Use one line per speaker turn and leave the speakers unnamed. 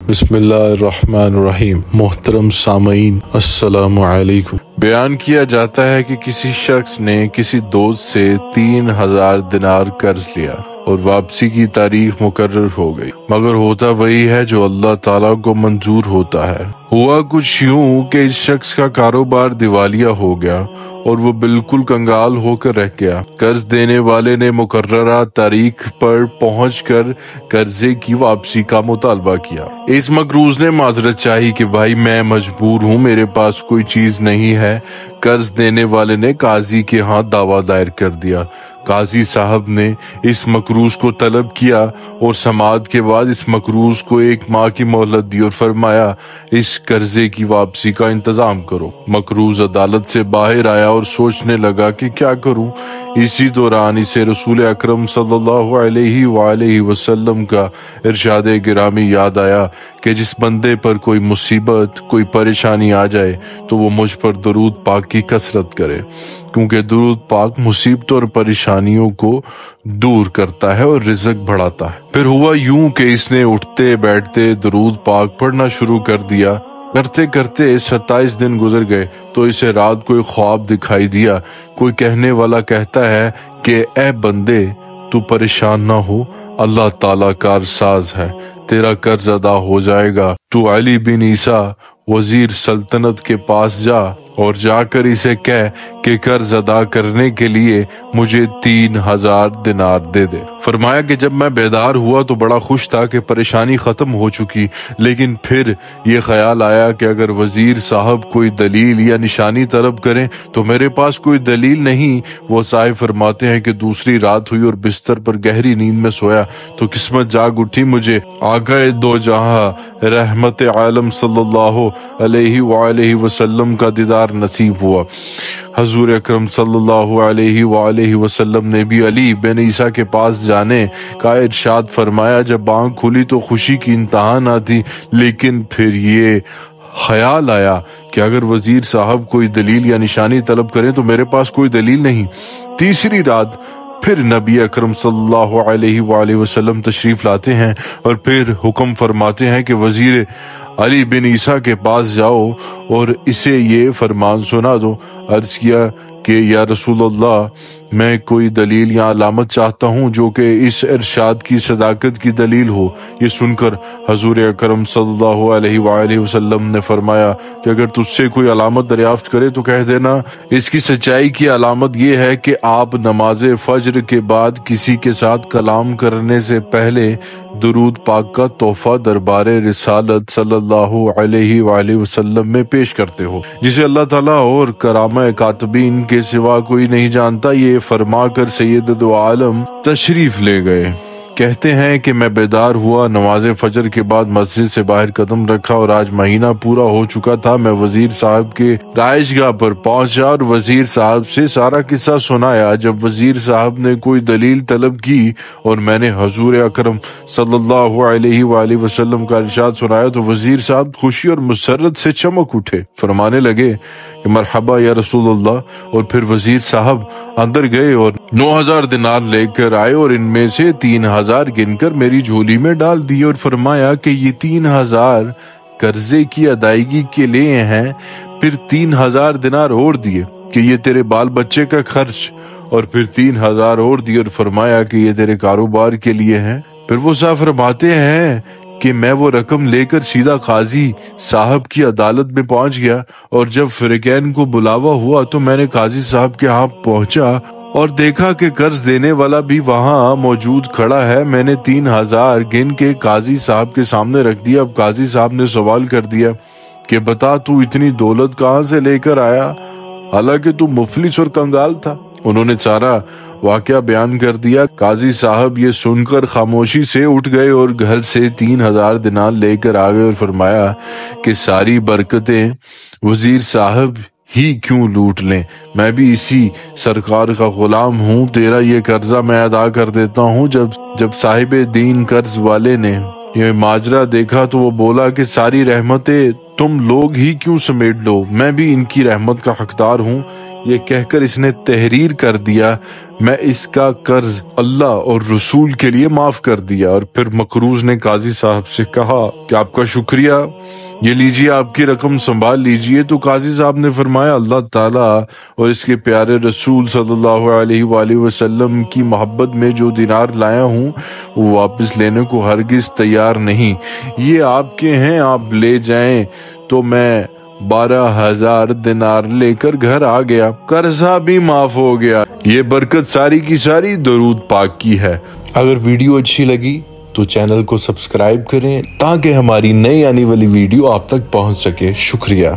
بسم اللہ الرحمن الرحیم۔ محترم سامعین السلام علیکم۔ بیان کیا جاتا ہے کہ کسی شخص نے کسی دوست سے 3000 دینار قرض لیا اور واپسی کی تاریخ مقرر ہو گئی، مگر ہوتا وہی ہے جو اللہ تعالیٰ کو منظور ہوتا ہے۔ ہوا کچھ یوں کہ اس شخص کا کاروبار دیوالیہ ہو گیا اور وہ بالکل کنگال ہو کر رہ گیا۔ قرض دینے والے نے مقررہ تاریخ پر پہنچ کر قرضے کی واپسی کا مطالبہ کیا۔ اس مقروض نے معذرت چاہی کہ بھائی میں مجبور ہوں، میرے پاس کوئی چیز نہیں ہے۔ قرض دینے والے نے قاضی کے ہاں دعویٰ دائر کر دیا۔ قاضی صاحب نے اس مقروض کو طلب کیا اور سماعت کے بعد اس مقروض کو 1 ماہ کی مہلت دی اور فرمایا اس قرضے کی واپسی کا انتظام کرو۔ مقروض عدالت سے باہر آیا اور سوچنے لگا کہ کیا کروں۔ اسی دوران اسے رسول اکرم صلی اللہ علیہ وآلہ وسلم کا ارشاد گرامی یاد آیا کہ جس بندے پر کوئی مصیبت، کوئی پریشانی آ جائے تو وہ مجھ پر درود پاک کی کثرت کرے، کیونکہ درود پاک مصیبتوں اور پریشانیوں کو دور کرتا ہے اور رزق بڑھاتا ہے۔ پھر ہوا یوں کہ اس نے اٹھتے بیٹھتے درود پاک پڑھنا شروع کر دیا۔ کرتے کرتے 27 دن گزر گئے تو اسے رات کو ایک خواب دکھائی دیا۔ کوئی کہنے والا کہتا ہے کہ اے بندے، تو پریشان نہ ہو، اللہ تعالیٰ کارساز ہے، تیرا قرض ادا ہو جائے گا۔ تو علی بن عیسیٰ وزیر سلطنت کے پاس جا اور جا کر اسے کہہ کہ قرض ادا کرنے کے لیے مجھے 3000 دینار دے دے۔ فرمایا کہ جب میں بیدار ہوا تو بڑا خوش تھا کہ پریشانی ختم ہو چکی، لیکن پھر یہ خیال آیا کہ اگر وزیر صاحب کوئی دلیل یا نشانی طلب کریں تو میرے پاس کوئی دلیل نہیں۔ وہ صاحب فرماتے ہیں کہ دوسری رات ہوئی اور بستر پر گہری نیند میں سویا تو قسمت جاگ اٹھی، مجھے آقا دو جہاں رحمت عالم صلی اللہ علیہ وآلہ وسلم کا دیدار نصیب ہوا۔ حضور اکرم صلی اللہ علیہ وآلہ وسلم نے بھی علی بن عیسیٰ کے پاس جانے کا ارشاد فرمایا۔ جب آنکھ کھلی تو خوشی کی انتہا نہ تھی، لیکن پھر یہ خیال آیا کہ اگر وزیر صاحب کوئی دلیل یا نشانی طلب کریں تو میرے پاس کوئی دلیل نہیں۔ تیسری رات پھر نبی اکرم صلی اللہ علیہ وآلہ وسلم تشریف لاتے ہیں اور پھر حکم فرماتے ہیں کہ وزیر علی بن عیسیٰ کے پاس جاؤ اور اسے یہ فرمان سنا دو۔ عرض کیا کہ یا رسول اللہ، میں کوئی دلیل یا علامت چاہتا ہوں جو کہ اس ارشاد کی صداقت کی دلیل ہو۔ یہ سن کر حضور اکرم صلی اللہ علیہ وآلہ وسلم نے فرمایا کہ اگر تجھ سے کوئی علامت دریافت کرے تو کہہ دینا۔ اس کی سچائی کی علامت یہ ہے کہ آپ نماز فجر کے بعد کسی کے ساتھ کلام کرنے سے پہلے درود پاک کا تحفہ دربار رسالت صلی اللہ علیہ وآلہ وسلم میں پیش کرتے ہو، جسے اللہ تعالیٰ اور کرامہ کاتبین کے سوا کوئی نہیں جانتا۔ یہ فرما کر سید دو عالم تشریف لے گئے۔ کہتے ہیں کہ میں بیدار ہوا، نماز فجر کے بعد مسجد سے باہر قدم رکھا اور آج مہینہ پورا ہو چکا تھا۔ میں وزیر صاحب کے رہائش گاہ پر پہنچا اور وزیر صاحب سے سارا قصہ سنایا۔ جب وزیر صاحب نے کوئی دلیل طلب کی اور میں نے حضور اکرم صلی اللہ علیہ وآلہ وسلم کا ارشاد سنایا تو وزیر صاحب خوشی اور مسرت سے چمک اٹھے، فرمانے لگے کہ مرحبا یا رسول اللہ۔ اور پھر وزیر صاحب اندر گئے اور 9000 دینار لے کر آئے اور ان میں سے 3000 گن کر میری جھولی میں ڈال دی اور فرمایا کہ یہ 3000 قرضے کی ادائیگی کے لیے ہیں، پھر 3000 دینار اور دیے کہ یہ تیرے بال بچے کا خرچ، اور پھر 3000 اور دیے اور فرمایا کہ یہ تیرے کاروبار کے لیے ہیں۔ پھر وہ صاحب فرماتے ہیں کہ میں وہ رقم لے کر سیدھا قاضی صاحب کی عدالت میں پہنچ گیا، اور جب فریقین کو بلاوا ہوا تو میں نے قاضی صاحب کے ہاں پہنچا اور دیکھا کہ قرض دینے والا بھی وہاں موجود کھڑا ہے۔ میں نے 3000 گن کے قاضی صاحب کے سامنے رکھ دیا۔ اب قاضی صاحب نے سوال کر دیا کہ بتا تو اتنی دولت کہاں سے لے کر آیا، حالانکہ تو مفلس اور کنگال تھا۔ انہوں نے سارا واقعہ بیان کر دیا۔ قاضی صاحب یہ سن کر خاموشی سے اٹھ گئے اور گھر سے 3000 دینار لے کر آ گئے اور فرمایا کہ ساری برکتیں وزیر صاحب ہی کیوں لوٹ لیں، میں بھی اسی سرکار کا غلام ہوں، تیرا یہ قرضہ میں ادا کر دیتا ہوں۔ جب صاحب دین قرض والے نے یہ ماجرا دیکھا تو وہ بولا کہ ساری رحمتیں تم لوگ ہی کیوں سمیٹ لو، میں بھی ان کی رحمت کا حقدار ہوں۔ یہ کہہ کر اس نے تحریر کر دیا میں اس کا قرض اللہ اور رسول کے لیے معاف کر دیا۔ اور پھر مقروض نے قاضی صاحب سے کہا کہ آپ کا شکریہ، یہ لیجیے آپ کی رقم سنبھال لیجیے۔ تو قاضی صاحب نے فرمایا اللہ تعالیٰ اور اس کے پیارے رسول صلی اللہ علیہ وآلہ وسلم کی محبت میں جو دینار لایا ہوں وہ واپس لینے کو ہرگز تیار نہیں، یہ آپ کے ہیں، آپ لے جائیں۔ تو میں 12,000 دینار لے کر گھر آ گیا، قرضہ بھی معاف ہو گیا۔ یہ برکت ساری کی ساری درود پاک کی ہے۔ اگر ویڈیو اچھی لگی تو چینل کو سبسکرائب کریں تاکہ ہماری نئی آنے والی ویڈیو آپ تک پہنچ سکے۔ شکریہ۔